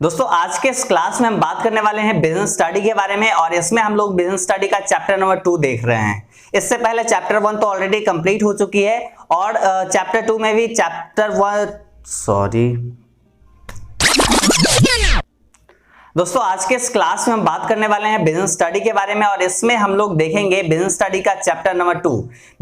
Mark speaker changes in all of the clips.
Speaker 1: दोस्तों आज के इस क्लास में हम बात करने वाले हैं बिजनेस स्टडी के बारे में और इसमें हम लोग बिजनेस स्टडी का चैप्टर नंबर 2 देख रहे हैं। इससे पहले चैप्टर 1 तो ऑलरेडी कंप्लीट हो चुकी है और चैप्टर 2 में भी दोस्तों आज के इस क्लास में हम बात करने वाले हैं बिजनेस स्टडी के बारे में और इसमें हम लोग देखेंगे बिजनेस स्टडी का चैप्टर नंबर 2।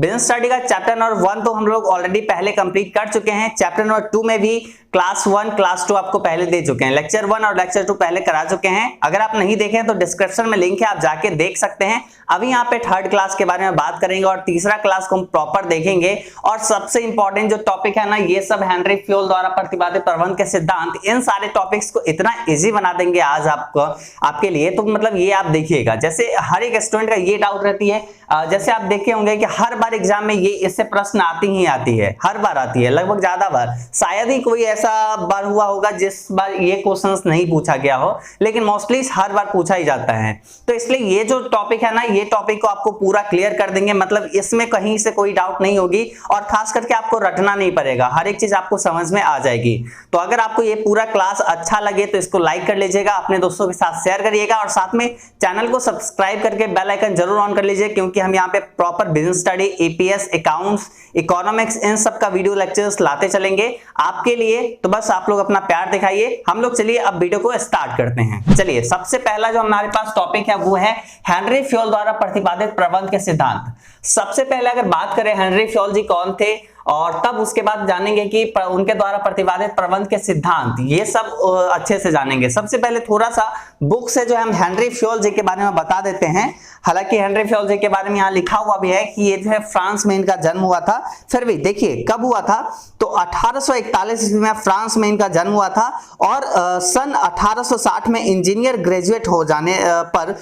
Speaker 1: बिजनेस स्टडी का चैप्टर नंबर 1 तो हम लोग ऑलरेडी पहले कंप्लीट कर चुके हैं। चैप्टर नंबर 2 में भी क्लास 1 क्लास 2 आपको पहले दे चुके हैं, लेक्चर 1 और लेक्चर 2 पहले करा चुके हैं। अगर आप नहीं देखे हैं तो डिस्क्रिप्शन में लिंक है, आप जाके देख सकते हैं। अभी यहाँ पे थर्ड क्लास के बारे में बात करेंगे और तीसरा क्लास को हम प्रॉपर देखेंगे। और सबसे इंपॉर्टेंट जो टॉपिक है ना, ये सब हेनरी फ्योल द्वारा प्रतिपादित प्रबंध के सिद्धांत, इन सारे टॉपिक्स को इतना इजी बना देंगे आज आपके लिए। तो मतलब ये आप देखिएगा, जैसे हर एक स्टूडेंट का ये डाउट रहती है, जैसे आप देखे होंगे कि हर बार एग्जाम में ये इससे प्रश्न आती ही आती है, हर बार आती है, लगभग ज्यादा बार। शायद ही कोई ऐसा बार हुआ होगा जिस बार ये क्वेश्चंस नहीं पूछा गया हो, लेकिन मोस्टली हर बार पूछा ही जाता है। तो इसलिए ये जो टॉपिक है ना, ये टॉपिक को आपको पूरा क्लियर कर देंगे, मतलब इसमें कहीं से कोई डाउट नहीं होगी और खास करके आपको रटना नहीं पड़ेगा, हर एक चीज आपको समझ में आ जाएगी। तो अगर आपको ये पूरा क्लास अच्छा लगे तो इसको लाइक कर लीजिएगा, अपने दोस्तों के साथ शेयर करिएगा और साथ में चैनल को सब्सक्राइब करके बेल आइकन जरूर ऑन कर लीजिए, क्योंकि हम यहाँ पे proper business study, APS, accounts, economics, इन सब का वीडियो लेक्चर्स लाते चलेंगे आपके लिए। तो बस आप लोग अपना प्यार दिखाइए। हम लोग चलिए अब वीडियो को स्टार्ट करते हैं। चलिए सबसे पहला जो हमारे पास टॉपिक है वो है हेनरी फ्योल द्वारा प्रतिपादित प्रबंध के सिद्धांत। सबसे पहले अगर बात करें हेनरी फ्योल जी कौन थे और तब उसके बाद जानेंगे कि उनके द्वारा प्रतिपादित प्रबंध के सिद्धांत, ये सब अच्छे से जानेंगे। सबसे पहले थोड़ा सा बुक से जो हम हेनरी फ्योल जी के बारे में बता देते हैं। हालांकि हेनरी फ्योल जी के बारे में यहाँ लिखा हुआ भी है कि ये जो है फ्रांस में इनका जन्म हुआ था, फिर भी देखिए कब हुआ था, तो 1841 ईस्वी में फ्रांस में इनका जन्म हुआ था और सन 1860 में इंजीनियर ग्रेजुएट हो जाने पर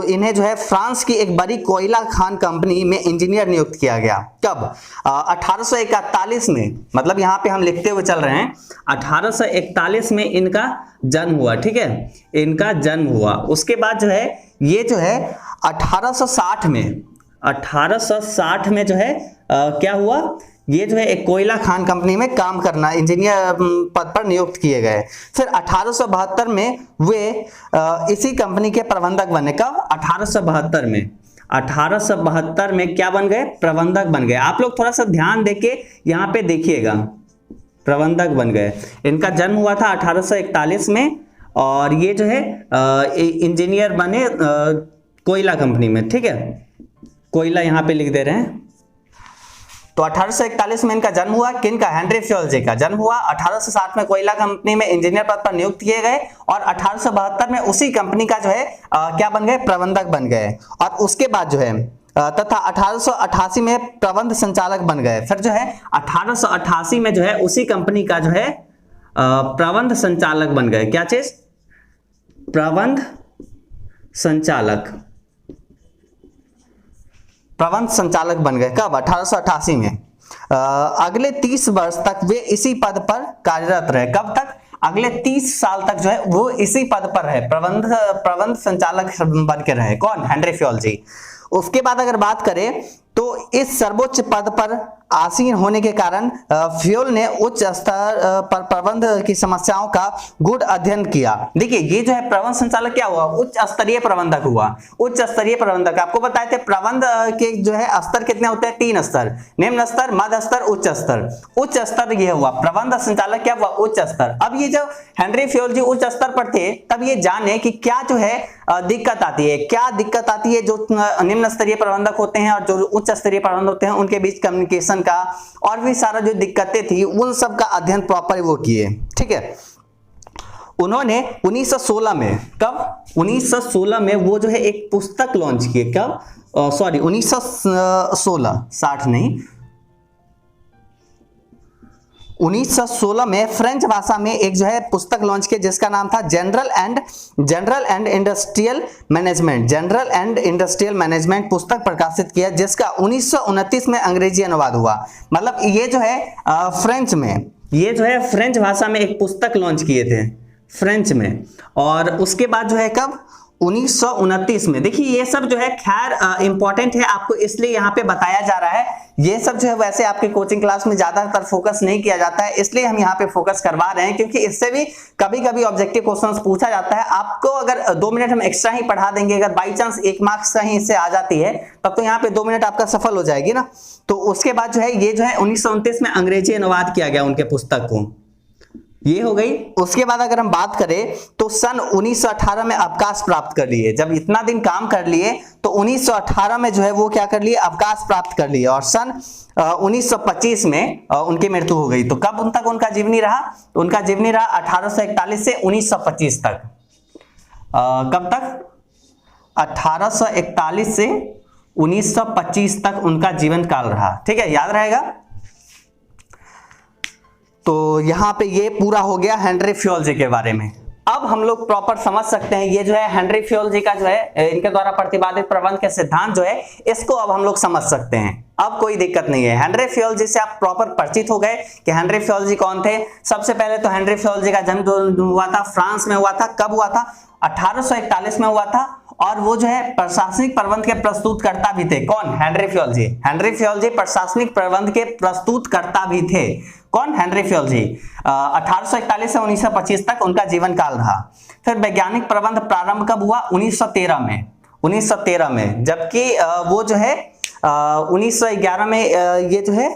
Speaker 1: इन्हें जो है फ्रांस की एक बड़ी कोयला खान कंपनी में इंजीनियर नियुक्त किया गया। कब? 1841 में, मतलब यहाँ पे हम लिखते हुए चल रहे हैं 1841 में इनका जन्म हुआ, ठीक है, इनका जन्म हुआ। उसके बाद जो है ये जो है 1860 में जो है क्या हुआ, ये जो है एक कोयला खान कंपनी में काम करना, इंजीनियर पद पर नियुक्त किए गए। फिर 1872 में वे इसी कंपनी के प्रबंधक बने। कब? 1872 में। 1872 में क्या बन गए? प्रबंधक बन गए। आप लोग थोड़ा सा ध्यान देके यहाँ पे देखिएगा, प्रबंधक बन गए। इनका जन्म हुआ था 1841 में और ये जो है इंजीनियर बने कोयला कंपनी में, ठीक है, कोयला यहाँ पे लिख दे रहे हैं। तो 1841 में इनका जन्म हुआ, किनका? हेनरी फ्योल जी का जन्म हुआ। 1860 में कोयला कंपनी में इंजीनियर पद पर नियुक्त किए गए और 1872 में उसी कंपनी का जो है क्या बन गए? प्रबंधक बन गए। और उसके बाद जो है तथा 1888 में प्रबंध संचालक बन गए। फिर जो है 1888 में जो है उसी कंपनी का जो है प्रबंध संचालक बन गए। क्या चीज? प्रबंध संचालक, प्रबंध संचालक बन गए। कब? 1888 में। अगले 30 वर्ष तक वे इसी पद पर कार्यरत रहे। कब तक? अगले 30 साल तक जो है वो इसी पद पर रहे, प्रबंध संचालक बन के रहे। कौन? हेनरी फ्योल जी। उसके बाद अगर बात करें तो इस सर्वोच्च पद पर आसीन होने के कारण फ्योल ने उच्च स्तर पर प्रबंध की समस्याओं का गूढ़ अध्ययन किया। देखिए ये जो है प्रबंध संचालक क्या हुआ? उच्च स्तरीय प्रबंधक हुआ। उच्च स्तरीय प्रबंधक, आपको बताए थे प्रबंध के जो है स्तर कितने होते हैं? 3 स्तर, निम्न स्तर, मध्य स्तर, उच्च स्तर। उच्च स्तर ये हुआ, प्रबंध संचालक क्या हुआ? उच्च स्तर। अब ये जो हेनरी फ्योल जी उच्च स्तर पर थे, तब ये जाने कि क्या जो है दिक्कत आती है, क्या दिक्कत आती है जो निम्न स्तरीय प्रबंधक होते हैं और जो उच्च स्तरीय प्रबंधक होते हैं उनके बीच कम्युनिकेशन का और भी सारा जो दिक्कतें थी उन सब का अध्ययन प्रॉपर वो किए, ठीक है। उन्होंने 1916 में, कब? 1916 में वो जो है एक पुस्तक लॉन्च किए। कब? 1916, 60 नहीं, 1916 में फ्रेंच भाषा में एक जो है पुस्तक लॉन्च किया जिसका नाम था general and industrial management. General and industrial management पुस्तक प्रकाशित किया जिसका 1929 में अंग्रेजी अनुवाद हुआ। मतलब ये जो है फ्रेंच में, ये जो है फ्रेंच भाषा में एक पुस्तक लॉन्च किए थे फ्रेंच में। और उसके बाद जो है कब? 1929 में। देखिए ये सब जो है खैर इंपॉर्टेंट है, आपको इसलिए यहाँ पे बताया जा रहा है। ये सब जो है वैसे आपके कोचिंग क्लास में ज्यादातर फोकस नहीं किया जाता है, इसलिए हम यहाँ पे फोकस करवा रहे हैं, क्योंकि इससे भी कभी कभी ऑब्जेक्टिव क्वेश्चंस पूछा जाता है। आपको अगर 2 मिनट हम एक्स्ट्रा ही पढ़ा देंगे, अगर बाई चांस 1 मार्क्स कहीं इससे आ जाती है, तब तो यहाँ पे 2 मिनट आपका सफल हो जाएगी ना। तो उसके बाद जो है ये जो है 1929 में अंग्रेजी अनुवाद किया गया उनके पुस्तक को, ये हो गई। उसके बाद अगर हम बात करें तो सन 1918 में अवकाश प्राप्त कर लिए। जब इतना दिन काम कर लिए तो 1918 में जो है वो क्या कर लिए, अवकाश प्राप्त कर लिए, और सन 1925 में उनकी मृत्यु हो गई। तो कब तक उनका जीवनी रहा? तो उनका जीवनी रहा 1841 से 1925 तक। कब तक? 1841 से 1925 तक उनका जीवन काल रहा। ठीक है, याद रहेगा। तो यहां पे ये पूरा हो गया हेनरी फ्योल के बारे में। अब हम लोग प्रॉपर समझ सकते हैं ये जो है हेनरी फ्योल का जो है इनके द्वारा प्रतिपादित प्रबंध के सिद्धांत जो है, इसको अब हम लोग समझ सकते हैं। अब कोई दिक्कत नहीं है। हेनरी फ्योल से आप प्रॉपर परिचित हो गए कि हेनरी फ्योल कौन थे। सबसे पहले तो हेनरी फ्योल का जन्म हुआ था फ्रांस में, हुआ था। कब हुआ था? 1841 में हुआ था। और वो जो है प्रशासनिक प्रबंध के प्रस्तुतकर्ता भी थे। कौन? Henry Fayol. हेनरी फ्योल प्रशासनिक प्रबंध के प्रस्तुतकर्ता भी थे। कौन? Henry Fayol. 1841 से 1925 तक उनका जीवन काल रहा। फिर वैज्ञानिक प्रबंध प्रारंभ कब हुआ? 1913 में। 1913 में, जबकि वो जो है 1911 में ये जो है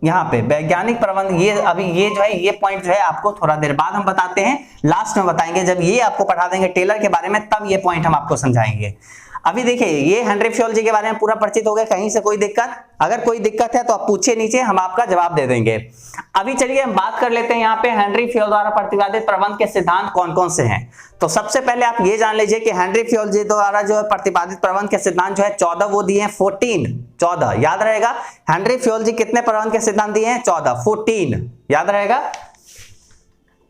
Speaker 1: यहाँ पे वैज्ञानिक प्रबंध, ये अभी ये जो है ये पॉइंट जो है आपको थोड़ा देर बाद हम बताते हैं, लास्ट में बताएंगे। जब ये आपको पढ़ा देंगे टेलर के बारे में, तब ये पॉइंट हम आपको समझाएंगे। अभी देखिए ये हेनरी फ्योल के बारे में पूरा परिचित हो गए। कहीं से कोई दिक्कत? अगर कोई दिक्कत है तो आप पूछिए नीचे, हम आपका जवाब दे देंगे। अभी चलिए हम बात कर लेते हैं यहाँ पे हेनरी फ्योल द्वारा प्रतिपादित प्रबंध के सिद्धांत कौन कौन से हैं। तो सबसे पहले आप ये जान लीजिए कि हेनरी फ्योल द्वारा जो है प्रतिपादित प्रबंध के सिद्धांत जो है 14 वो दिए हैं। 14 याद रहेगा। हेनरी फ्योल कितने प्रबंध के सिद्धांत दिए हैं? 14 याद रहेगा।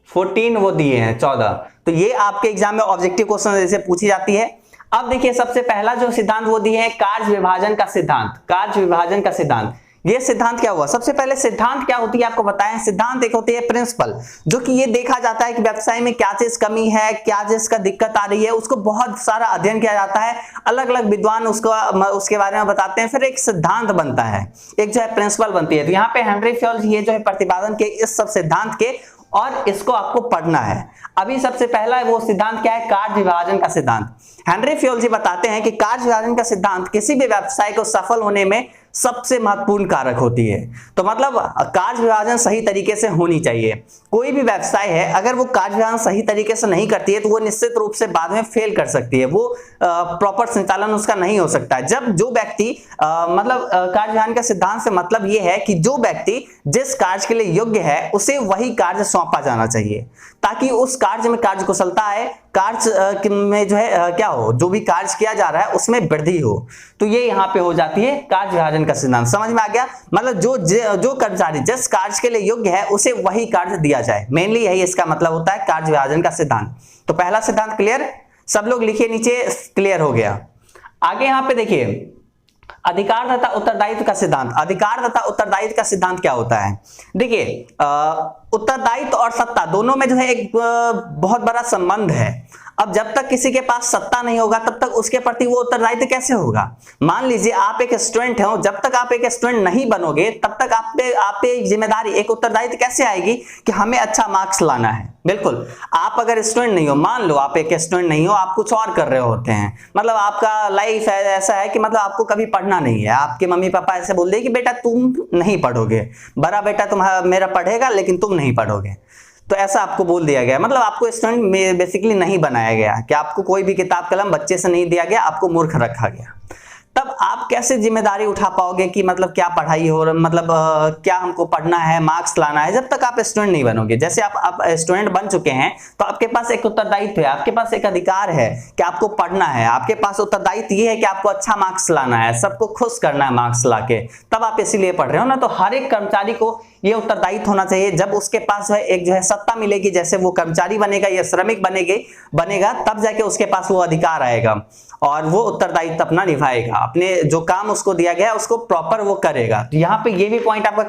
Speaker 1: 14 वो दिए हैं, 14। तो ये आपके एग्जाम में ऑब्जेक्टिव क्वेश्चन जैसे पूछी जाती है। अब देखिए सबसे पहला जो सिद्धांत वो दिए हैं कार्य विभाजन का सिद्धांत। कार्य विभाजन का सिद्धांत, ये सिद्धांत क्या हुआ? सबसे पहले सिद्धांत क्या होती है आपको बताएं। सिद्धांत एक होती है प्रिंसिपल, जो कि ये देखा जाता है कि व्यवसाय में क्या चीज कमी है, क्या चीज का दिक्कत आ रही है, उसको बहुत सारा अध्ययन किया जाता है। अलग अलग विद्वान उसके बारे में बताते हैं, फिर एक सिद्धांत बनता है, एक जो है प्रिंसिपल बनती है। तो यहाँ पे हेनरी फ्योल ये जो है प्रतिपादन के इस सब सिद्धांत के, और इसको आपको पढ़ना है। अभी सबसे पहला वो सिद्धांत क्या है? कार्य विभाजन का सिद्धांत। हेनरी फ्योल बताते हैं कि कार्य विभाजन का सिद्धांत किसी भी व्यवसाय को सफल होने में सबसे महत्वपूर्ण कारक होती है। तो मतलब कार्य विभाजन सही तरीके से होनी चाहिए। कोई भी व्यवसाय है, अगर वो कार्य विभाजन सही तरीके से नहीं करती है तो वो निश्चित रूप से बाद में फेल कर सकती है, वो प्रॉपर संचालन उसका नहीं हो सकता है। जब जो व्यक्ति मतलब कार्य विभाजन का सिद्धांत से मतलब ये है कि जो व्यक्ति जिस कार्य के लिए योग्य है उसे वही कार्य सौंपा जाना चाहिए, ताकि उस कार्य में कार्य कुशलता आए, कार्य में जो है क्या हो, जो भी कार्य किया जा रहा है उसमें वृद्धि हो। तो ये यहाँ पे हो जाती है कार्य विभाजन का सिद्धांत। समझ में आ गया? मतलब जो कर्मचारी जिस कार्य के लिए योग्य है उसे वही कार्य दिया जाए, मेनली यही इसका मतलब होता है कार्य विभाजन का सिद्धांत। तो पहला सिद्धांत क्लियर? सब लोग लिखिए नीचे, क्लियर हो गया। आगे यहाँ पे देखिए अधिकार तथा उत्तरदायित्व का सिद्धांत। अधिकार तथा उत्तरदायित्व का सिद्धांत क्या होता है? देखिए उत्तरदायित्व और सत्ता दोनों में जो है एक बहुत बड़ा संबंध है। अब जब तक किसी के पास सत्ता नहीं होगा तब तक उसके प्रति वो उत्तरदायित्व कैसे होगा? मान लीजिए आप एक स्टूडेंट हो, जब तक आप एक स्टूडेंट नहीं बनोगे तब तक आप पे एक जिम्मेदारी, एक उत्तरदायित्व कैसे आएगी कि हमें अच्छा मार्क्स लाना है। बिल्कुल, आप अगर स्टूडेंट नहीं हो, मान लो आप एक स्टूडेंट नहीं हो, आप कुछ और कर रहे होते हैं, मतलब आपका लाइफ ऐसा है कि मतलब आपको कभी पढ़ना नहीं है, आपके मम्मी पापा ऐसे बोल दे कि बेटा तुम नहीं पढ़ोगे, बड़ा बेटा तुम्हारा मेरा पढ़ेगा लेकिन तुम नहीं पढ़ोगे, तो ऐसा आपको बोल दिया गया। मतलब आपको स्टूडेंट बेसिकली नहीं बनाया गया, कि आपको कोई भी किताब कलम बच्चे से नहीं दिया गया, आपको मूर्ख रखा गया। तब आप कैसे जिम्मेदारी उठा पाओगे कि मतलब क्या पढ़ाई हो, मतलब क्या हमको पढ़ना है, मार्क्स लाना है, जब तक आप स्टूडेंट नहीं बनोगे। जैसे आप स्टूडेंट बन चुके हैं तो आपके पास एक उत्तरदायित्व है, आपके पास एक अधिकार है कि आपको पढ़ना है, आपके पास उत्तरदायित्व ये है कि आपको अच्छा मार्क्स लाना है, सबको खुश करना है मार्क्स लाके, तब आप इसीलिए पढ़ रहे हो ना। तो हर एक कर्मचारी को ये उत्तरदायित्व होना चाहिए। जब उसके पास है एक जो है सत्ता मिलेगी, जैसे वो कर्मचारी बनेगा या श्रमिक बनेगा, तब जाके उसके पास वो अधिकार आएगा और वो उत्तरदायित्व अपना निभाएगा, अपने जो काम उसको दिया गया उसको प्रॉपर वो करेगा। तो यहाँ पे ये भी पॉइंट आपका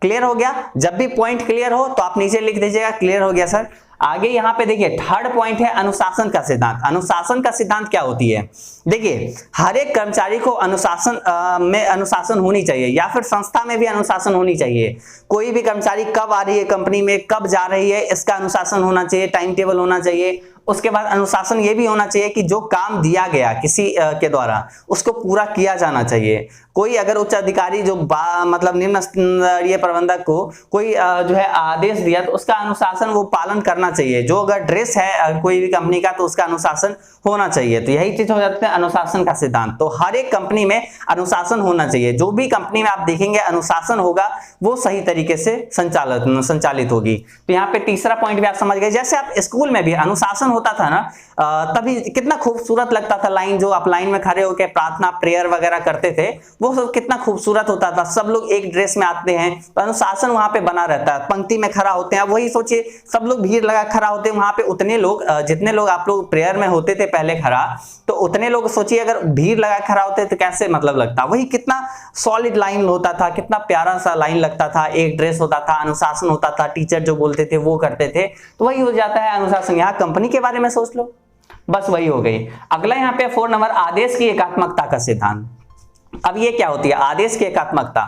Speaker 1: क्लियर हो गया। जब भी पॉइंट क्लियर हो तो आप नीचे लिख दीजिएगा क्लियर हो गया सर। आगे यहाँ पे देखिए थर्ड पॉइंट है अनुशासन का सिद्धांत। अनुशासन का सिद्धांत क्या होती है? देखिए हर एक कर्मचारी को अनुशासन में अनुशासन होनी चाहिए, या फिर संस्था में भी अनुशासन होनी चाहिए। कोई भी कर्मचारी कब आ रही है कंपनी में, कब जा रही है, इसका अनुशासन होना चाहिए, टाइम टेबल होना चाहिए। उसके बाद अनुशासन ये भी होना चाहिए कि जो काम दिया गया किसी के द्वारा उसको पूरा किया जाना चाहिए। कोई अगर उच्च अधिकारी जो मतलब निम्न स्तरीय प्रबंधक को कोई जो है आदेश दिया तो उसका अनुशासन वो पालन करना चाहिए। जो अगर ड्रेस है कोई भी कंपनी का तो उसका अनुशासन होना चाहिए। तो यही चीज हो जाती है अनुशासन का सिद्धांत। तो हर एक कंपनी में अनुशासन होना चाहिए। जो भी कंपनी में आप देखेंगे अनुशासन होगा वो सही तरीके से संचालित होगी। तो यहाँ पे तीसरा पॉइंट भी आप समझ गए। जैसे आप स्कूल में भी अनुशासन होता था ना, तभी कितना खूबसूरत लगता था लाइन, जो आप लाइन में खड़े होकर प्रार्थना प्रेयर वगैरह करते थे वो सब कितना खूबसूरत होता था। सब लोग एक ड्रेस में आते हैं तो अनुशासन वहां पे बना रहता है। पंक्ति में खड़ा होते हैं, वही सोचिए सब लोग भीड़ लगा खड़ा होते हैं वहां पे, उतने लोग जितने लोग आप लोग प्रेयर में होते थे पहले खड़ा, तो उतने लोग सोचिए अगर भीड़ लगा खड़ा होते तो कैसे मतलब लगता। वही कितना सॉलिड लाइन होता था, कितना प्यारा सा लाइन लगता था, एक ड्रेस होता था, अनुशासन होता था, टीचर जो बोलते थे वो करते थे। तो वही हो जाता है अनुशासन। यहाँ कंपनी के बारे में सोच लो, बस वही हो गई। अगला यहाँ पे 4 नंबर आदेश की एकात्मकता का सिद्धांत। अब ये क्या होती है आदेश की एकात्मकता?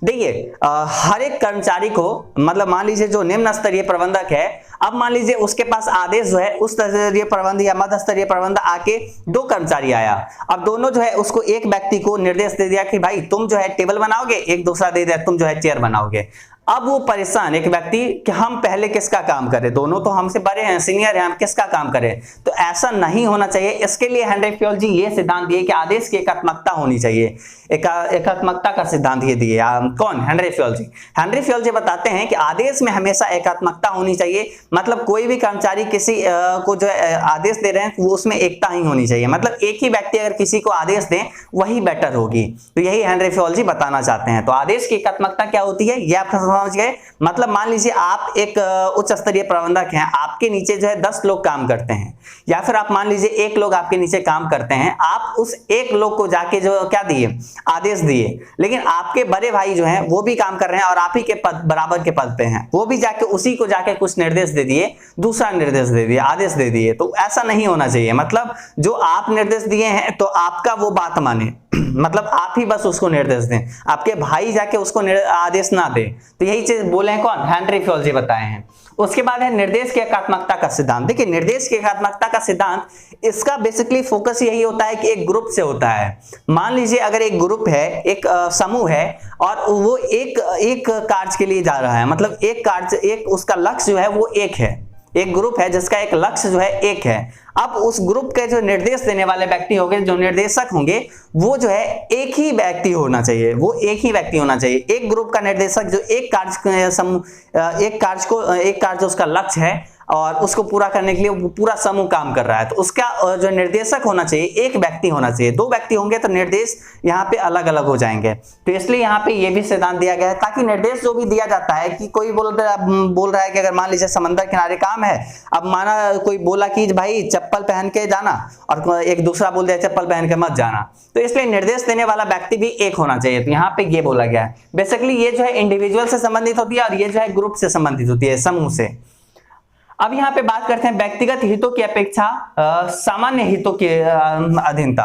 Speaker 1: देखिए हर एक कर्मचारी को, मतलब मान लीजिए जो निम्न स्तरीय प्रबंधक है, अब मान लीजिए उसके पास आदेश जो है उस स्तरीय प्रबंध या मध्य स्तरीय प्रबंध आके 2 कर्मचारी आया। अब दोनों जो है उसको एक व्यक्ति को निर्देश दे दिया कि भाई तुम जो है टेबल बनाओगे, एक दूसरा दे दिया तुम जो है चेयर बनाओगे। अब वो परेशान एक व्यक्ति कि हम पहले किसका काम करें, दोनों तो हमसे बड़े हैं, सीनियर हैं, हम किसका काम करें। तो ऐसा नहीं होना चाहिए। इसके लिए हेनरी फ्योल जी ये सिद्धांत दिए कि आदेश की एकात्मकता होनी चाहिए। एकात्मकता का सिद्धांत ये दिए कौन? हेनरी फ्योल जी। हेनरी फ्योल जी बताते हैं कि आदेश में हमेशा एकात्मकता होनी चाहिए। मतलब कोई भी कर्मचारी किसी को जो आदेश दे रहे हैं वो उसमें एकता ही होनी चाहिए। मतलब एक ही व्यक्ति अगर किसी को आदेश दें वही बेटर होगी। तो यही हेनरी फ्योल जी बताना चाहते हैं। तो आदेश की एकात्मकता क्या होती है ये आप समझ गए। मतलब मान लीजिए आप एक उच्च स्तरीय प्रबंधक हैं, आपके नीचे जो है 10 लोग काम करते हैं, या फिर आप मान लीजिए 1 लोग आपके नीचे काम करते हैं। आप उस 1 लोग को जाके जो क्या दिए, आदेश दिए, लेकिन आपके बड़े भाई जो हैं वो भी काम कर रहे हैं और आप ही के पद बराबर के पद पे हैं, वो भी जाके उसी को जाके कुछ निर्देश दे दिए, दूसरा निर्देश दे दिए, आदेश दे दिए। तो ऐसा नहीं होना चाहिए। मतलब जो आप निर्देश दिए हैं तो आपका वो बात माने, मतलब आप ही बस उसको निर्देश दें, आपके भाई जाके उसको आदेश ना दे। तो यही चीज बोले कौन? हेनरी फ्योल जी बताए हैं। उसके बाद है निर्देश की एकात्मकता का सिद्धांत। देखिए निर्देश की एकात्मकता का सिद्धांत, इसका बेसिकली फोकस यही होता है कि एक ग्रुप से होता है। मान लीजिए अगर एक ग्रुप है, एक समूह है और वो एक कार्य के लिए जा रहा है, मतलब एक कार्य, एक उसका लक्ष्य जो है वो एक है, एक ग्रुप है जिसका एक लक्ष्य जो है एक है। अब उस ग्रुप के जो निर्देश देने वाले व्यक्ति होंगे, जो निर्देशक होंगे, वो जो है एक ही व्यक्ति होना चाहिए, वो एक ही व्यक्ति होना चाहिए। एक ग्रुप का निर्देशक जो एक कार्य जो उसका लक्ष्य है और उसको पूरा करने के लिए वो पूरा समूह काम कर रहा है, तो उसका जो निर्देशक होना चाहिए एक व्यक्ति होना चाहिए। 2 व्यक्ति होंगे तो निर्देश यहाँ पे अलग अलग हो जाएंगे। तो इसलिए यहाँ पे ये भी सिद्धांत दिया गया है, ताकि निर्देश जो भी दिया जाता है कि कोई बोल रहा है कि अगर मान लीजिए समंदर किनारे काम है, अब माना कोई बोला कि भाई चप्पल पहन के जाना और एक दूसरा बोल दिया चप्पल पहन के मत जाना, तो इसलिए निर्देश देने वाला व्यक्ति भी एक होना चाहिए। तो यहाँ पे ये बोला गया है। बेसिकली ये जो है इंडिविजुअल से संबंधित होती है और ये जो है ग्रुप से संबंधित होती है, समूह से। अब यहाँ पे बात करते हैं व्यक्तिगत हितों की अपेक्षा सामान्य हितों की अधीनता।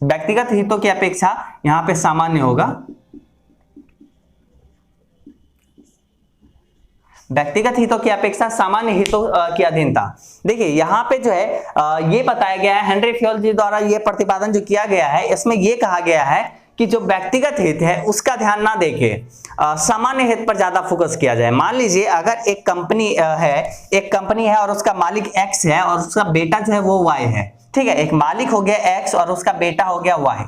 Speaker 1: व्यक्तिगत हितों की अपेक्षा यहाँ पे सामान्य होगा, व्यक्तिगत हितों की अपेक्षा सामान्य हितों की अधीनता। देखिए यहाँ पे जो है ये बताया गया है, हेनरी फ्योल जी द्वारा ये प्रतिपादन जो किया गया है, इसमें ये कहा गया है कि जो व्यक्तिगत हित है उसका ध्यान ना देके सामान्य हित पर ज्यादा फोकस किया जाए। मान लीजिए अगर एक कंपनी है और उसका मालिक एक्स है और उसका बेटा जो है वो वाई है, ठीक है। एक मालिक हो गया एक्स और उसका बेटा हो गया वाई।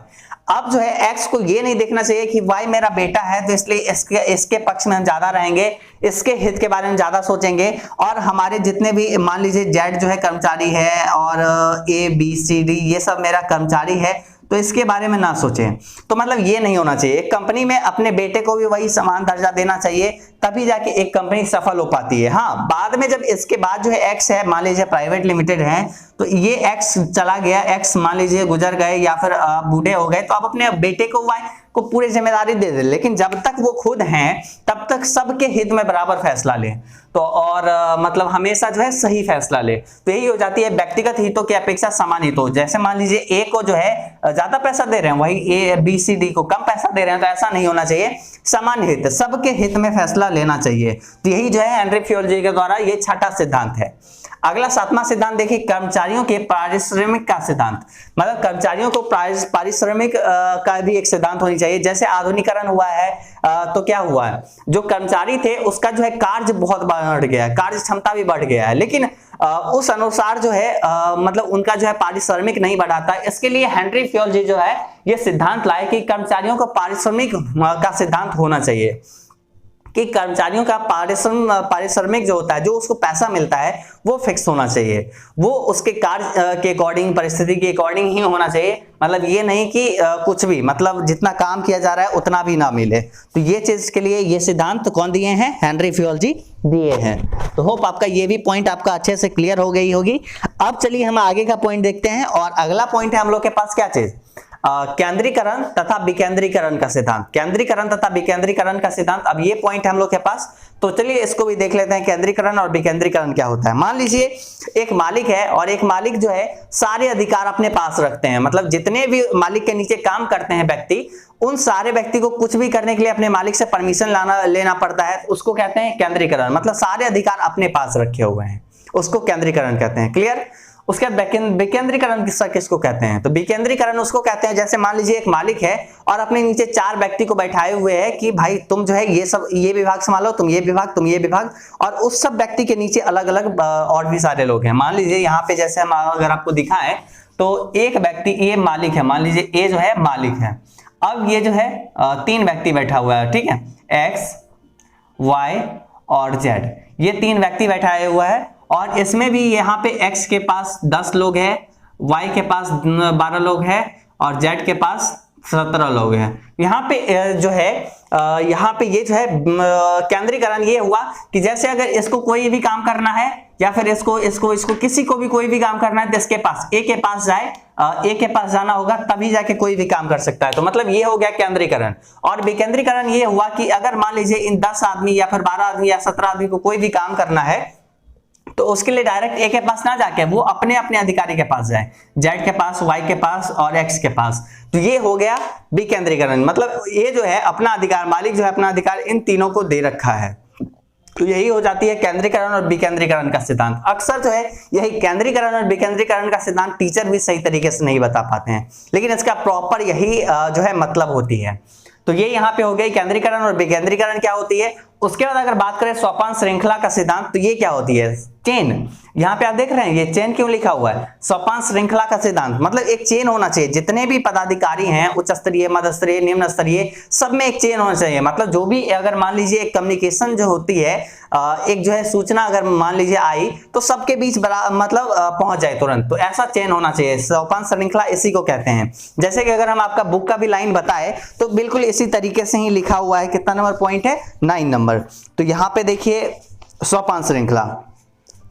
Speaker 1: अब जो है एक्स को ये नहीं देखना चाहिए कि वाई मेरा बेटा है तो इसलिए इसके पक्ष में हम ज्यादा रहेंगे, इसके हित के बारे में ज्यादा सोचेंगे, और हमारे जितने भी मान लीजिए जेड जो है कर्मचारी है और ए बी सी डी ये सब मेरा कर्मचारी है तो इसके बारे में ना सोचें। तो मतलब ये नहीं होना चाहिए। एक कंपनी में अपने बेटे को भी वही समान दर्जा देना चाहिए, तभी जाके एक कंपनी सफल हो पाती है। हाँ, बाद में जब इसके बाद जो है एक्स है, मान लीजिए प्राइवेट लिमिटेड है, तो ये एक्स चला गया, एक्स मान लीजिए गुजर गए या फिर बूढ़े हो गए, तो आप अपने बेटे को वाई को पूरी जिम्मेदारी दे दे, लेकिन जब तक वो खुद हैं तब तक सबके हित में बराबर फैसला लें। तो तो और मतलब हमेशा जो है सही फैसला ले। तो यही हो जाती है व्यक्तिगत हितों की अपेक्षा समान हितों। जैसे मान लीजिए ए को जो है ज्यादा पैसा दे रहे हैं, वही ए बी सी डी को कम पैसा दे रहे हैं, तो ऐसा नहीं होना चाहिए। समान हित, सबके हित में फैसला लेना चाहिए। तो यही जो है हेनरी फ्योल जी के द्वारा ये छठा सिद्धांत है। अगला सातवां सिद्धांत देखिए, कर्मचारियों के पारिश्रमिक का सिद्धांत। मतलब कर्मचारियों को पारिश्रमिक का भी एक सिद्धांत होनी चाहिए। जैसे आधुनिकीकरण हुआ है तो क्या हुआ है, जो कर्मचारी थे उसका जो है कार्य बहुत बढ़ गया है, कार्य क्षमता भी बढ़ गया है, लेकिन उस अनुसार जो है मतलब उनका जो है पारिश्रमिक नहीं बढ़ाता। इसके लिए हेनरी फ्योल जी जो है ये सिद्धांत लाए कि कर्मचारियों को पारिश्रमिक का सिद्धांत होना चाहिए, कि कर्मचारियों का पारिश्रमिक जो होता है, जो उसको पैसा मिलता है, वो फिक्स होना चाहिए। वो उसके कार्य के अकॉर्डिंग, परिस्थिति के अकॉर्डिंग ही होना चाहिए। मतलब ये नहीं कि कुछ भी, मतलब जितना काम किया जा रहा है उतना भी ना मिले। तो ये चीज के लिए ये सिद्धांत कौन दिए हैं, हेनरी फ्योल जी दिए हैं। तो होप आपका ये भी पॉइंट आपका अच्छे से क्लियर हो गई होगी। अब चलिए हम आगे का पॉइंट देखते हैं, और अगला पॉइंट है हम लोग के पास क्या चीज, केंद्रीकरण तथा विकेंद्रीकरण का सिद्धांत। केंद्रीकरण तथा विकेंद्रीकरण का सिद्धांत, अब ये पॉइंट हम लोग के पास, तो चलिए इसको भी देख लेते हैं। केंद्रीकरण और विकेंद्रीकरण क्या होता है। मान लीजिए एक मालिक है, और एक मालिक जो है सारे अधिकार अपने पास रखते हैं। मतलब जितने भी मालिक के नीचे काम करते हैं व्यक्ति, उन सारे व्यक्ति को कुछ भी करने के लिए अपने मालिक से परमिशन लेना पड़ता है। उसको कहते हैं केंद्रीकरण। मतलब सारे अधिकार अपने पास रखे हुए हैं, उसको केंद्रीकरण कहते हैं। क्लियर। उसके बाद विकेंद्रीकरण किसको कहते हैं, तो विकेंद्रीकरण उसको कहते हैं, जैसे मान लीजिए एक मालिक है और अपने नीचे 4 व्यक्ति को बैठाए हुए है कि भाई तुम जो है ये विभाग संभालो, तुम ये विभाग, तुम ये विभाग, और उस सब व्यक्ति के नीचे अलग अलग और भी सारे लोग हैं। मान लीजिए यहाँ पे जैसे हम अगर आपको दिखाएं तो एक व्यक्ति ये मालिक है, मान लीजिए ये जो है मालिक है। अब ये जो है 3 व्यक्ति बैठा हुआ है, ठीक है, एक्स, वाई और जेड, ये 3 व्यक्ति बैठाए हुआ है। और इसमें भी यहाँ पे x के पास 10 लोग हैं, y के पास 12 लोग हैं, और z के पास 17 लोग हैं। यहाँ पे जो है यहाँ पे ये जो है केंद्रीकरण ये हुआ कि जैसे अगर इसको कोई भी काम करना है, या फिर इसको किसी को भी कोई भी काम करना है, तो इसके पास ए के पास जाए, ए के पास जाना होगा, तभी जाके कोई भी काम कर सकता है। तो मतलब ये हो गया केंद्रीकरण। और विकेंद्रीकरण ये हुआ कि अगर मान लीजिए इन 10 आदमी या फिर 12 आदमी या 17 आदमी को कोई भी काम करना है, तो उसके लिए डायरेक्ट ए के पास ना जाके वो अपने अपने अधिकारी के पास जाए, जेड के पास, वाई के पास और एक्स के पास। तो ये हो गया विकेंद्रीकरण। मतलब ये जो है अपना अधिकार, मालिक जो है अपना अधिकार इन तीनों को दे रखा है। तो यही हो जाती है केंद्रीकरण और विकेंद्रीकरण का सिद्धांत। अक्सर जो है यही केंद्रीकरण और विकेंद्रीकरण का सिद्धांत टीचर भी सही तरीके से नहीं बता पाते हैं, लेकिन इसका प्रॉपर यही जो है मतलब होती है। तो ये यहाँ पे हो गई केंद्रीकरण और विकेंद्रीकरण क्या होती है। उसके बाद अगर बात करें सोपान श्रृंखला का सिद्धांत, तो ये क्या होती है, चेन। यहाँ पे आप देख रहे हैं ये चेन क्यों लिखा हुआ है, सोपान श्रृंखला का सिद्धांत। मतलब एक चेन होना चाहिए, जितने भी पदाधिकारी हैं, उच्च स्तरीय, मध्य स्तरीय, निम्न स्तरीय, सब में एक चेन होना चाहिए। मतलब जो भी अगर मान लीजिए एक कम्युनिकेशन जो होती है, एक जो है सूचना अगर मान लीजिए आई, तो सबके बीच मतलब पहुंच जाए तुरंत। तो ऐसा चेन होना चाहिए, सोपान श्रृंखला इसी को कहते हैं। जैसे कि अगर हम आपका बुक का भी लाइन बताए तो बिल्कुल इसी तरीके से ही लिखा हुआ है। कितना नंबर पॉइंट है, 9 नंबर। तो यहां पे देखिए सोपान श्रृंखला,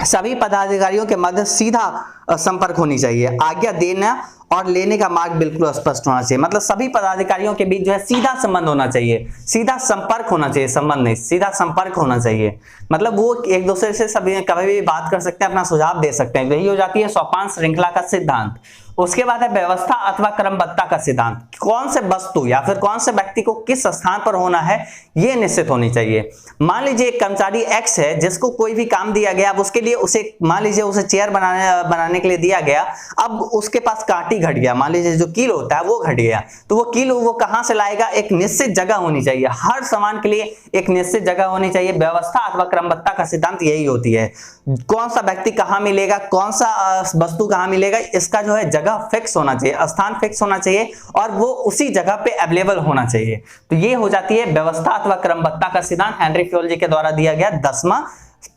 Speaker 1: सभी पदाधिकारियों के मध्य सीधा संपर्क होनी चाहिए, आज्ञा देना और लेने का मार्ग बिल्कुल स्पष्ट होना चाहिए। मतलब सभी पदाधिकारियों के बीच जो है सीधा संबंध होना चाहिए, सीधा संपर्क होना चाहिए, संबंध नहीं, सीधा संपर्क होना चाहिए। मतलब वो एक दूसरे से सभी कभी भी बात कर सकते हैं, अपना सुझाव दे सकते हैं। यही हो जाती है सोपान श्रृंखला का सिद्धांत। उसके बाद है व्यवस्था अथवा क्रमबद्धता का सिद्धांत। कौन से वस्तु या फिर कौन से व्यक्ति को किस स्थान पर होना है, ये निश्चित होनी चाहिए। मान लीजिए एक कर्मचारी एक्स है, जिसको कोई भी काम दिया गया, अब उसके लिए उसे मान लीजिए उसे चेयर बनाने के लिए दिया गया। अब उसके पास कांटी घट गया, मान लीजिए जो कील होता है वो घट गया, तो वो कील वो कहां से लाएगा, एक निश्चित जगह होनी चाहिए। हर सामान के लिए एक निश्चित जगह होनी चाहिए। व्यवस्था अथवा क्रमबद्धता का सिद्धांत यही होती है, कौन सा व्यक्ति कहां मिलेगा, कौन सा वस्तु कहां मिलेगा, इसका जो है जगह फिक्स होना चाहिए, स्थान फिक्स होना चाहिए, और वो उसी जगह पे अवेलेबल होना चाहिए। तो ये हो जाती है व्यवस्था अथवा क्रमबद्धता का सिद्धांत, हेनरी फ्योल जी के द्वारा दिया गया 10वां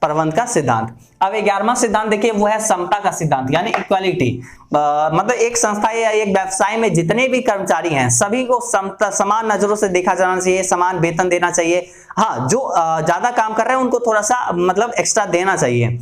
Speaker 1: प्रबंध का सिद्धांत। अब 11वां सिद्धांत देखिए, वो है समता का सिद्धांत, यानी इक्वालिटी। मतलब एक संस्था या एक व्यवसाय में जितने भी कर्मचारी हैं, सभी को समान नजरों से देखा जाना चाहिए, समान वेतन देना चाहिए। हाँ, जो ज्यादा काम कर रहे हैं उनको थोड़ा सा मतलब एक्स्ट्रा देना चाहिए।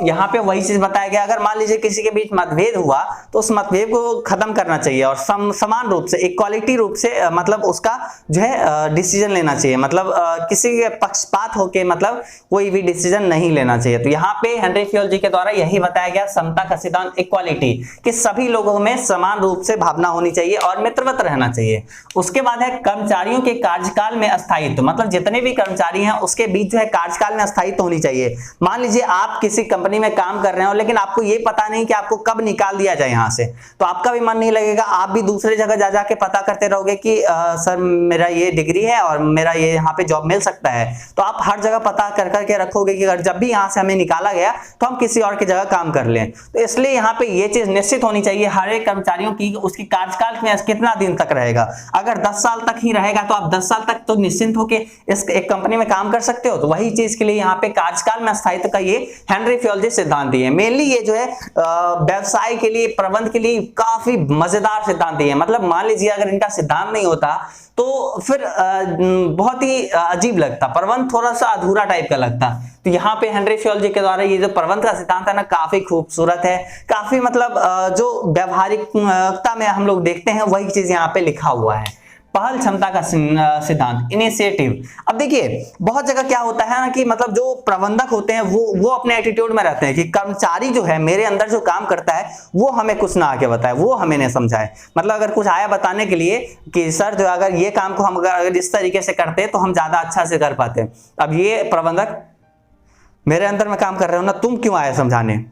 Speaker 1: यहाँ पे वही चीज बताया गया, अगर मान लीजिए किसी के बीच मतभेद हुआ तो उस मतभेद को खत्म करना चाहिए और समान रूप से इक्वालिटी रूप से मतलब उसका जो है डिसीजन लेना चाहिए, मतलब किसी के पक्षपात होके मतलब कोई भी डिसीजन नहीं लेना चाहिए। तो यहाँ पे हेनरी फ्योल जी के द्वारा यही बताया गया, समता का सिद्धांत, इक्वालिटी, कि सभी लोगों में समान रूप से भावना होनी चाहिए और मित्रवत रहना चाहिए। उसके बाद है कर्मचारियों के कार्यकाल में स्थायित्व, मतलब जितने भी कर्मचारी हैं उसके बीच जो है कार्यकाल में स्थायित्व होनी चाहिए। मान लीजिए आप किसी कंपनी में काम कर रहे हो लेकिन आपको ये पता नहीं कि आपको कब निकाल दिया जाए यहाँ से, तो आपका भी मन नहीं लगेगा, आप भी दूसरे जगह जा जाके पता करते रहोगे कि सर मेरा ये डिग्री है और मेरा ये यहाँ पे जॉब मिल सकता है। तो आप हर जगह पता कर करके रखोगे कि अगर जब भी यहाँ से हमें निकाला गया तो हम किसी और की जगह काम कर लें। तो इसलिए यहाँ पे ये चीज निश्चित होनी चाहिए हर एक कर्मचारियों की, उसकी कार्यकाल में कितना दिन तक रहेगा। अगर 10 साल तक ही रहेगा तो आप 10 साल तक तो निश्चिंत होकर इस एक कंपनी में काम कर सकते हो। तो वही चीज के लिए यहाँ पे कार्यकाल में स्थायित्व का ये हेनरी फ्योल जी सिद्धांत दिए। मेनली ये जो है व्यवसाय के लिए, प्रबंध के लिए काफी मजेदार सिद्धांत दिए। मतलब मान लीजिए अगर इनका सिद्धांत नहीं होता तो फिर बहुत ही अजीब लगता, प्रबंध थोड़ा सा अधूरा टाइप का लगता। तो यहाँ पे हेनरी फ्योल जी के द्वारा ये जो प्रबंध का सिद्धांत है ना, काफी खूबसूरत है, काफी मतलब जो व्यवहारिकता में हम लोग देखते हैं वही चीज यहाँ पे लिखा हुआ है। पहल क्षमता का सिद्धांत, इनिशिएटिव। अब देखिए बहुत जगह क्या होता है ना कि मतलब जो प्रबंधक होते हैं वो अपने एटीट्यूड में रहते हैं कि कर्मचारी जो है मेरे अंदर जो काम करता है वो हमें कुछ ना आके बताए, वो हमें नहीं समझाए। मतलब अगर कुछ आया बताने के लिए कि सर जो अगर ये काम को हम अगर इस तरीके से करते तो हम ज्यादा अच्छा से कर पाते। अब ये प्रबंधक मेरे अंदर में काम कर रहे हो ना, तुम क्यों आए समझाने,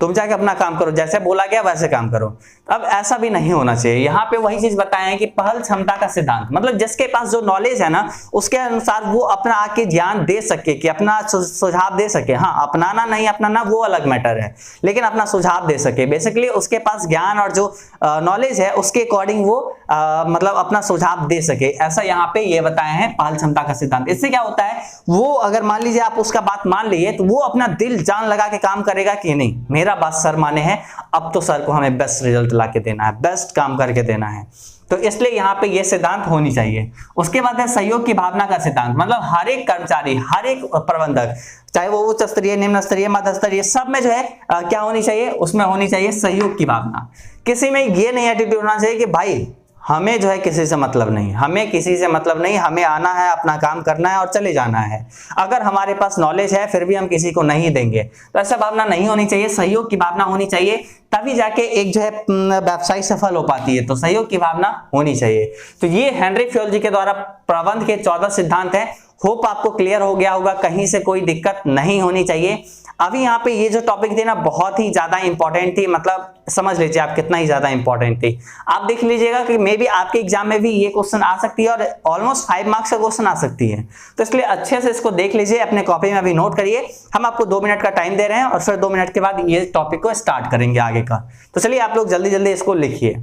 Speaker 1: तुम जाके अपना काम करो, जैसे बोला गया वैसे काम करो। अब ऐसा भी नहीं होना चाहिए। यहाँ पे वही चीज बताया है कि पहल क्षमता का सिद्धांत, मतलब जिसके पास जो नॉलेज है ना उसके अनुसार वो अपना आके ज्ञान दे सके, कि अपना सुझाव दे सके। हाँ, अपनाना नहीं अपनाना वो अलग मैटर है, लेकिन अपना सुझाव दे सके। बेसिकली उसके पास ज्ञान और जो नॉलेज है उसके अकॉर्डिंग वो मतलब अपना सुझाव दे सके। ऐसा यहाँ पे ये बताया है पहल क्षमता का सिद्धांत। इससे क्या होता है, वो अगर मान लीजिए आप उसका बात मान लिए तो वो अपना दिल जान लगा के काम करेगा कि नहीं मेरा बात सर माने हैं, अब तो सर को हमें बेस्ट रिजल्ट ला के देना है, बेस्ट काम करके देना है। तो इसलिए यहाँ पे ये सिद्धांत होनी चाहिए। उसके बाद है सहयोग की भावना का सिद्धांत, मतलब हर एक कर्मचारी, हर एक प्रबंधक, चाहे वो उच्च स्तरीय, निम्न स्तरीय, मध्य स्तरीय, सब में जो है क्या होनी चाहिए, उसमें होनी चाहिए सहयोग की भावना। किसी में ये नहीं एटीट्यूड होना चाहिए कि भाई हमें जो है किसी से मतलब नहीं, हमें किसी से मतलब नहीं, हमें आना है, अपना काम करना है और चले जाना है। अगर हमारे पास नॉलेज है फिर भी हम किसी को नहीं देंगे, तो ऐसा भावना नहीं होनी चाहिए। सहयोग की भावना होनी चाहिए, तभी जाके एक जो है व्यवसाय सफल हो पाती है। तो सहयोग की भावना होनी चाहिए। तो ये हेनरी फ्योल जी के द्वारा प्रबंध के 14 सिद्धांत है। होप आपको क्लियर हो गया होगा, कहीं से कोई दिक्कत नहीं होनी चाहिए। अभी यहाँ पे ये जो टॉपिक थी ना बहुत ही ज्यादा इंपॉर्टेंट थी, मतलब समझ लीजिए आप कितना ही ज्यादा इंपॉर्टेंट थी। आप देख लीजिएगा कि मे बी आपके एग्जाम में भी ये क्वेश्चन आ सकती है और ऑलमोस्ट 5 मार्क्स का क्वेश्चन आ सकती है। तो इसलिए अच्छे से इसको देख लीजिए, अपने कॉपी में अभी नोट करिए। हम आपको 2 मिनट का टाइम दे रहे हैं और फिर 2 मिनट के बाद ये टॉपिक को स्टार्ट करेंगे आगे का। तो चलिए आप लोग जल्दी जल्दी इसको लिखिए,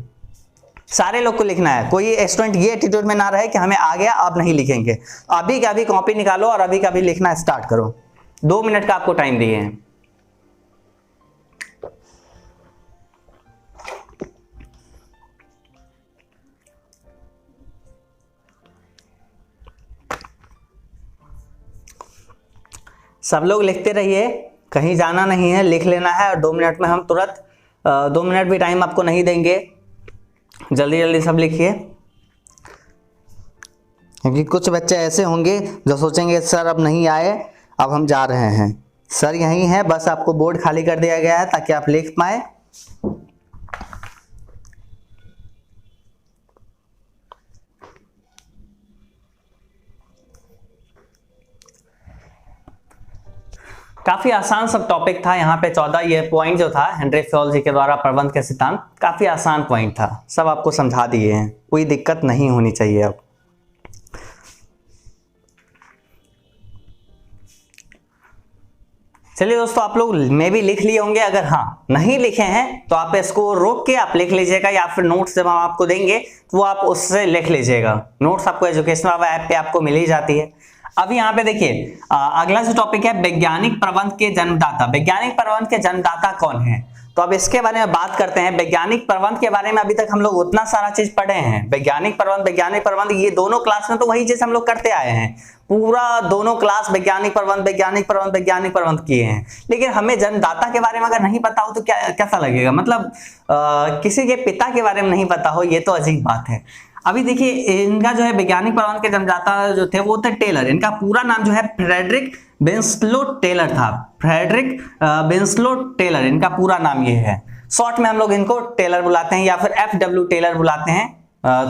Speaker 1: सारे लोग को लिखना है। कोई स्टूडेंट ये एटीट्यूड में ना रहे कि हमें आ गया अब नहीं लिखेंगे। अभी का अभी कॉपी निकालो और अभी का अभी लिखना स्टार्ट करो। 2 मिनट का आपको टाइम दिए हैं। सब लोग लिखते रहिए, कहीं जाना नहीं है, लिख लेना है। और 2 मिनट में हम तुरंत 2 मिनट भी टाइम आपको नहीं देंगे, जल्दी जल्दी सब लिखिए। क्योंकि कुछ बच्चे ऐसे होंगे जो सोचेंगे सर अब नहीं आए, अब हम जा रहे हैं। सर यहीं है, बस आपको बोर्ड खाली कर दिया गया है ताकि आप लिख पाए। काफी आसान सब टॉपिक था यहाँ पे। 14 ये पॉइंट जो था हेनरी फ्योल जी के द्वारा प्रबंध के सिद्धांत, काफी आसान पॉइंट था, सब आपको समझा दिए हैं, कोई दिक्कत नहीं होनी चाहिए। अब चलिए दोस्तों, आप लोग मे भी लिख लिए होंगे। अगर हाँ नहीं लिखे हैं तो आप इसको रोक के आप लिख लीजिएगा, या फिर नोट्स जब हम आपको देंगे तो वो आप उससे लिख लीजिएगा। नोट्स आपको एजुकेशन वाला ऐप पे आपको मिल ही जाती है। अभी यहाँ पे देखिए अगला जो टॉपिक है वैज्ञानिक प्रबंध के जन्मदाता। वैज्ञानिक प्रबंध के जन्मदाता कौन है, तो अब इसके बारे में बात करते हैं। वैज्ञानिक प्रबंध के बारे में अभी तक हम लोग उतना सारा चीज पढ़े हैं, वैज्ञानिक प्रबंध ये दोनों क्लास में तो वही चीज हम लोग करते आए हैं, पूरा दोनों क्लास वैज्ञानिक प्रबंध किए हैं। लेकिन हमें जन्मदाता के बारे में अगर नहीं पता हो तो क्या कैसा लगेगा, मतलब किसी के पिता के बारे में नहीं पता हो, ये तो अजीब बात है। अभी देखिए इनका जो है वैज्ञानिक प्रबंध के जन्मदाता जो थे वो थे टेलर। इनका पूरा नाम जो है फ्रेडरिक विंस्लो टेलर था। फ्रेडरिक विंस्लो टेलर इनका पूरा नाम ये है। शॉर्ट में हम लोग इनको टेलर बुलाते हैं या फिर FW टेलर बुलाते हैं,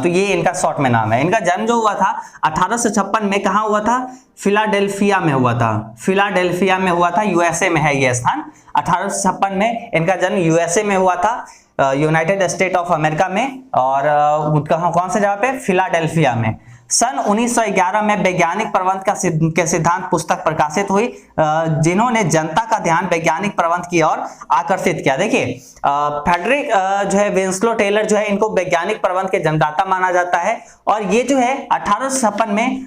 Speaker 1: तो ये इनका शॉर्ट में नाम है। इनका जन्म जो हुआ था 1856 में कहाँ हुआ था, फिलाडेल्फिया में हुआ था। फिलाडेल्फिया में हुआ था, USA में है ये स्थान। 1856 में इनका जन्म USA में हुआ था, यूनाइटेड स्टेट ऑफ अमेरिका में, और कौन से जगह पे, फिलाडेल्फिया में। सन 1911 में वैज्ञानिक प्रबंध के सिद्धांत पुस्तक प्रकाशित हुई, जिन्होंने जनता का ध्यान वैज्ञानिक प्रबंध की ओर आकर्षित किया। देखिए फ्रेडरिक जो है विंस्लो टेलर जो है इनको वैज्ञानिक प्रबंध के जन्मदाता माना जाता है। और ये जो है 1856 में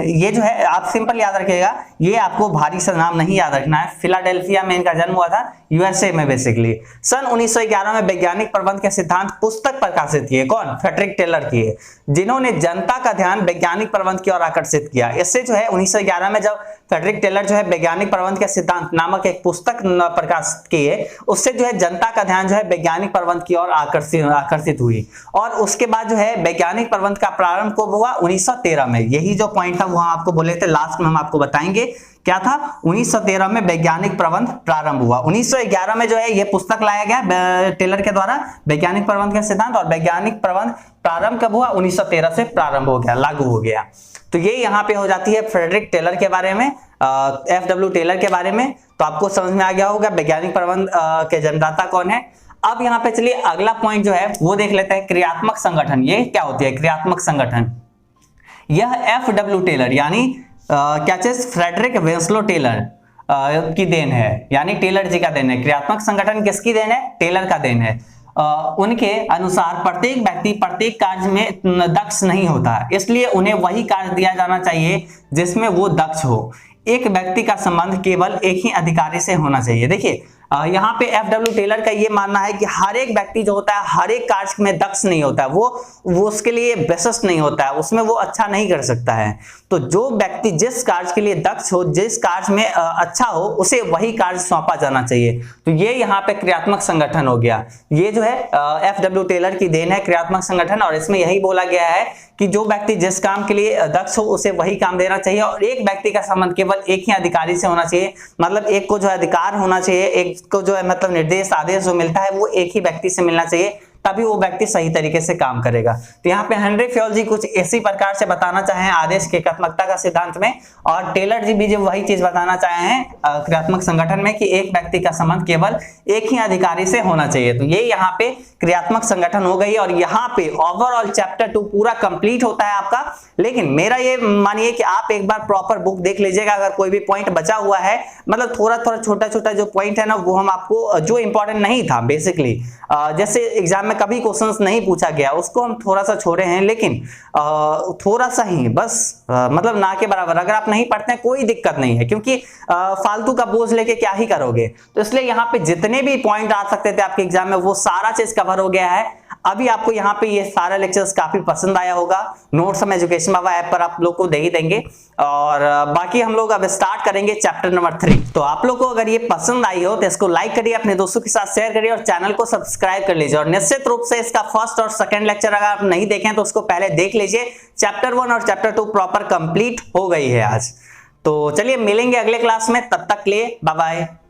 Speaker 1: ये जो है आप सिंपल याद रखिएगा, ये आपको भारी सा नाम नहीं याद रखना है। फिलाडेल्फिया में इनका जन्म हुआ था, USA में बेसिकली। सन 1911 में वैज्ञानिक प्रबंध के सिद्धांत पुस्तक प्रकाशित किए, कौन, फ्रेडरिक टेलर किए, जिन्होंने जनता का ध्यान वैज्ञानिक प्रबंध की ओर आकर्षित किया। इससे जो है 1911 में जब फ्रेडरिक टेलर जो है वैज्ञानिक प्रबंध के सिद्धांत नामक एक पुस्तक प्रकाशित किए, उससे जो है जनता का ध्यान जो है वैज्ञानिक प्रबंध की ओर आकर्षित हुई। और उसके बाद जो है वैज्ञानिक प्रबंध का प्रारंभ कब हुआ, 1913 में। यही जो पॉइंट था वो हम आपको बोले थे, लास्ट में हम आपको बताएंगे क्या था। 1913 में वैज्ञानिक प्रबंध प्रारंभ हुआ। 1911 में जो है ये पुस्तक लाया गया टेलर के द्वारा, वैज्ञानिक प्रबंध के सिद्धांत। और वैज्ञानिक प्रबंध प्रारंभ कब हुआ, 1913 से प्रारंभ हो गया, लागू हो गया। तो ये यहाँ पे हो जाती है फ्रेडरिक टेलर के बारे में, FW टेलर के बारे में। तो आपको समझ में आ गया होगा वैज्ञानिक प्रबंध के जन्मदाता कौन है। अब यहाँ पे चलिए अगला पॉइंट जो है वो देख लेते हैं, क्रियात्मक संगठन। ये क्या होती है क्रियात्मक संगठन? यह FW टेलर यानी क्या चीज, फ्रेडरिक विंस्लो टेलर की देन है, यानी टेलर जी का देन है। क्रियात्मक संगठन किसकी देन है, टेलर का देन है। उनके अनुसार प्रत्येक व्यक्ति प्रत्येक कार्य में दक्ष नहीं होता, इसलिए उन्हें वही कार्य दिया जाना चाहिए जिसमें वो दक्ष हो। एक व्यक्ति का संबंध केवल एक ही अधिकारी से होना चाहिए। देखिए यहाँ पे FW टेलर का ये मानना है कि हर एक व्यक्ति जो होता है हर एक कार्य में दक्ष नहीं होता है, वो उसके लिए विशिष्ट नहीं होता है, उसमें वो अच्छा नहीं कर सकता है। तो जो व्यक्ति जिस कार्य के लिए दक्ष हो, जिस कार्य में अच्छा हो, उसे वही कार्य सौंपा जाना चाहिए। तो ये यहाँ पे क्रियात्मक संगठन हो गया। ये जो है FW टेलर की देन है क्रियात्मक संगठन। और इसमें यही बोला गया है कि जो व्यक्ति जिस काम के लिए दक्ष हो उसे वही काम देना चाहिए, और एक व्यक्ति का संबंध केवल एक ही अधिकारी से होना चाहिए। मतलब एक को जो अधिकार होना चाहिए, एक को जो है मतलब निर्देश आदेश जो मिलता है वो एक ही व्यक्ति से मिलना चाहिए, तभी वो व्यक्ति सही तरीके से काम करेगा। तो यहाँ पे हेनरी फ्योल जी कुछ इसी प्रकार से बताना चाहे हैं आदेश की एकात्मकता का सिद्धांत में, और टेलर जी भी जो वही चीज बताना चाहे हैं क्रियात्मक संगठन में कि एक व्यक्ति का संबंध केवल एक ही अधिकारी से होना चाहिए। तो ये यहाँ पे क्रियात्मक संगठन हो गई। और यहाँ पे ओवरऑल चैप्टर 2 पूरा कंप्लीट होता है आपका। लेकिन मेरा ये मानिए कि आप एक बार प्रॉपर बुक देख लीजिएगा, अगर कोई भी पॉइंट बचा हुआ है, मतलब थोड़ा छोटा छोटा जो पॉइंट है ना, वो हम आपको जो इंपॉर्टेंट नहीं था बेसिकली, जैसे एग्जाम में कभी क्वेश्चंस नहीं पूछा गया उसको हम थोड़ा सा छोड़े हैं, लेकिन थोड़ा सा ही बस, मतलब ना के बराबर। अगर आप नहीं पढ़ते हैं कोई दिक्कत नहीं है, क्योंकि फालतू का बोझ लेके क्या ही करोगे। तो इसलिए यहाँ पे जितने भी पॉइंट आ सकते थे आपके एग्जाम में वो सारा चीज कवर हो गया है। अभी आपको यहाँ पे ये सारे लेक्चर्स काफी पसंद आया होगा। नोट्स हम एजुकेशन बाबा ऐप पर आप लोग को दे ही देंगे, और बाकी हम लोग अब स्टार्ट करेंगे चैप्टर नंबर 3। तो आप लोग को अगर ये पसंद आई हो तो इसको लाइक करिए, अपने दोस्तों के साथ शेयर करिए, और चैनल को सब्सक्राइब कर लीजिए। और निश्चित रूप से इसका फर्स्ट और सेकंड लेक्चर अगर आप नहीं देखें तो उसको पहले देख लीजिए। चैप्टर 1 और चैप्टर 2 प्रॉपर कंप्लीट हो गई है आज। तो चलिए मिलेंगे अगले क्लास में, तब तक के लिए बाय बाय।